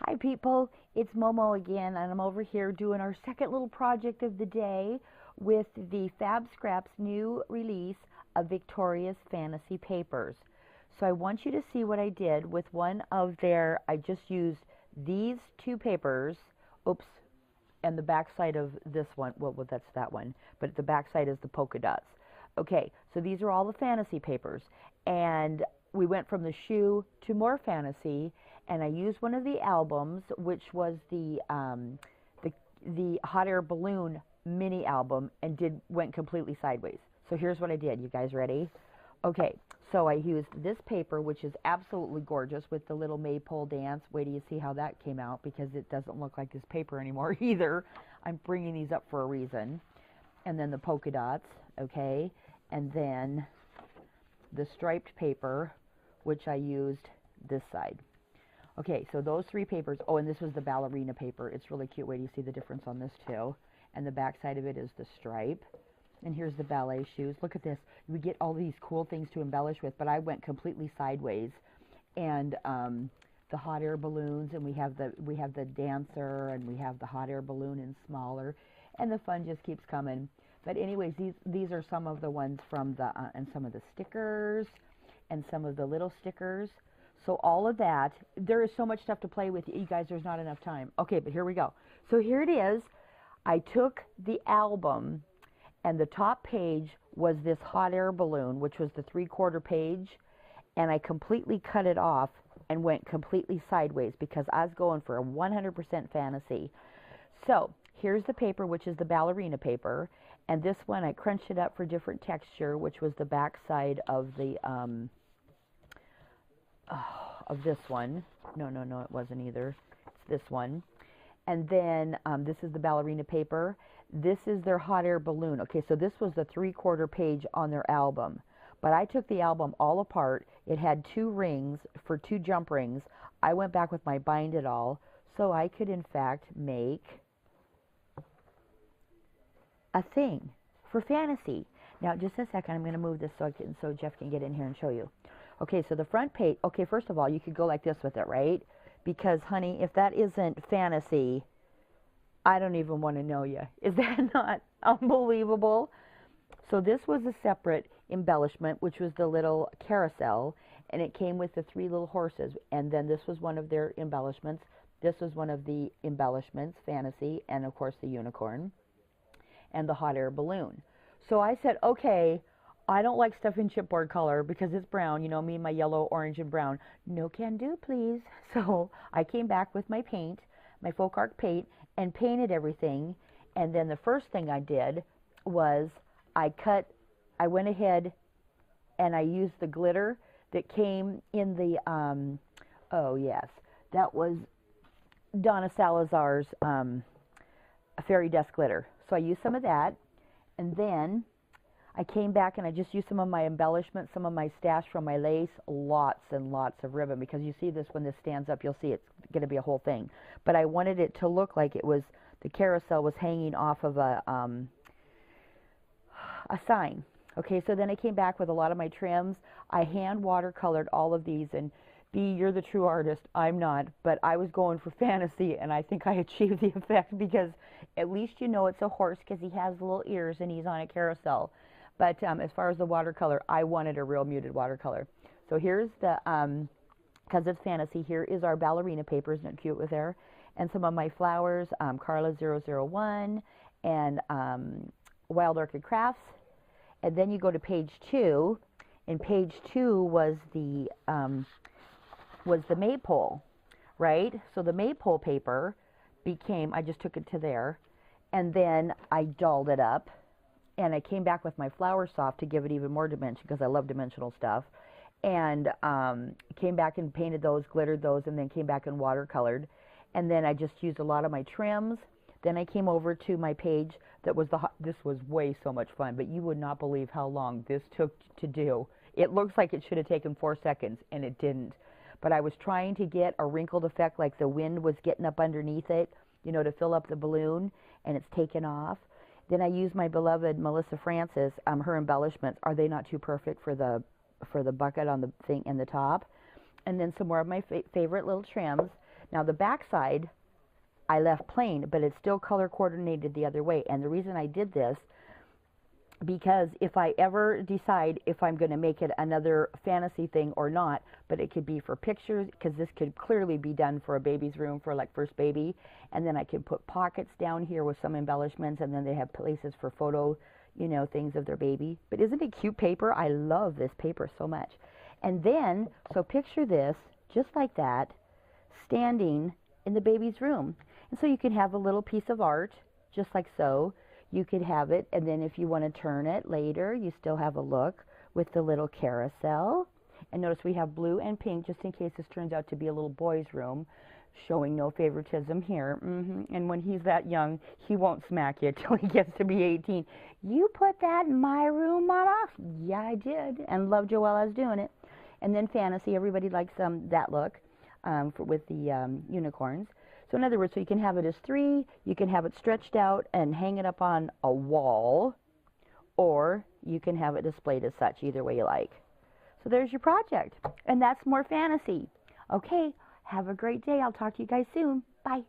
Hi people, it's Momo again, and I'm over here doing our second little project of the day with the Fabscraps new release of Victoria's Fantasy Papers. So I want you to see what I did with one of their, I just used these two papers, oops, and the back side of this one, well that's that one, but the back side is the polka dots. Okay, so these are all the fantasy papers, and we went from the shoe to more fantasy, and I used one of the albums, which was the the hot air balloon mini album, and went completely sideways. So here's what I did. You guys ready? Okay, so I used this paper, which is absolutely gorgeous, with the little maypole dance. Wait till you see how that came out, because it doesn't look like this paper anymore either. I'm bringing these up for a reason. And then the polka dots, okay, and then the striped paper, which I used this side. Okay, so those three papers. Oh, and this was the ballerina paper. It's really cute. Wait till you see the difference on this too. And the back side of it is the stripe. And here's the ballet shoes. Look at this. We get all these cool things to embellish with, but I went completely sideways. And the hot air balloons, and we have the dancer, and we have the hot air balloon in smaller, and the fun just keeps coming. But anyways, these are some of the ones from the and some of the stickers, and some of the little stickers. So all of that, there is so much stuff to play with, you guys. There's not enough time. Okay, but here we go. So here it is. I took the album, and the top page was this hot air balloon, which was the 3/4 page, and I completely cut it off and went completely sideways because I was going for a 100% fantasy. So here's the paper, which is the ballerina paper, and this one I crunched it up for different texture, which was the back side of the of this one. No, it wasn't either. It's this one. And then this is the ballerina paper. This is their hot air balloon. Okay, so this was the 3/4 page on their album. But I took the album all apart. It had 2 rings for 2 jump rings. I went back with my bind it all, so I could in fact make a thing for fantasy. Now, just a second, I'm going to move this so Jeff can get in here and show you. Okay, so the front page, okay, first of all, you could go like this with it, right? Because, honey, if that isn't fantasy, I don't even want to know you. Is that not unbelievable? So this was a separate embellishment, which was the little carousel, and it came with the 3 little horses. And then this was one of their embellishments. This was one of the embellishments, fantasy, and of course the unicorn, and the hot air balloon. So I said, okay, I don't like stuff in chipboard color because it's brown, you know, me and my yellow, orange, and brown. No can do, please. So I came back with my paint, my folk art paint, and painted everything. And then the first thing I did was I went ahead and I used the glitter that came in the, oh yes, that was Donna Salazar's fairy dust glitter. So I used some of that, and then I came back and I just used some of my embellishments, some of my stash from my lace, lots and lots of ribbon, because you see this, when this stands up, you'll see it's going to be a whole thing. But I wanted it to look like it was, the carousel was hanging off of a sign. Okay, so then I came back with a lot of my trims. I hand watercolored all of these, and B, you're the true artist. I'm not, but I was going for fantasy, and I think I achieved the effect, because at least you know it's a horse because he has little ears and he's on a carousel. But as far as the watercolor, I wanted a real muted watercolor. So here's the, because it's fantasy, here is our ballerina paper. Isn't it cute with there? And some of my flowers, Carla 001 and Wild Orchid Crafts. And then you go to page 2, and page 2 was the maypole, right? So the maypole paper became, I just took it to there, and then I dolled it up, and I came back with my flower soft to give it even more dimension, because I love dimensional stuff, and came back and painted those, glittered those, and then came back and watercolored. And then I just used a lot of my trims. Then I came over to my page that was this was way so much fun, but you would not believe how long this took to do. It looks like it should have taken 4 seconds, and it didn't. But I was trying to get a wrinkled effect, like the wind was getting up underneath it, you know, to fill up the balloon, and it's taken off. Then I used my beloved Melissa Francis, her embellishments. Are they not too perfect for the bucket on the thing in the top? And then some more of my favorite little trims. Now the back side I left plain, but it's still color coordinated the other way. And the reason I did this, because if I ever decide if I'm going to make it another fantasy thing or not, but it could be for pictures, because this could clearly be done for a baby's room for like first baby, and then I could put pockets down here with some embellishments, and then they have places for photo, you know, things of their baby. But isn't it cute paper? I love this paper so much. And then, so picture this, just like that, standing in the baby's room. And so you can have a little piece of art, just like so. You could have it, and then if you want to turn it later, you still have a look with the little carousel. And notice we have blue and pink, just in case this turns out to be a little boy's room, showing no favoritism here. And when he's that young, he won't smack you till he gets to be 18. You put that in my room, Mama? Yeah, I did, and loved you while I was doing it. And then fantasy, everybody likes that look with the unicorns. So in other words, so you can have it as 3, you can have it stretched out and hang it up on a wall, or you can have it displayed as such, either way you like. So there's your project, and that's more fantasy. Okay, have a great day. I'll talk to you guys soon. Bye.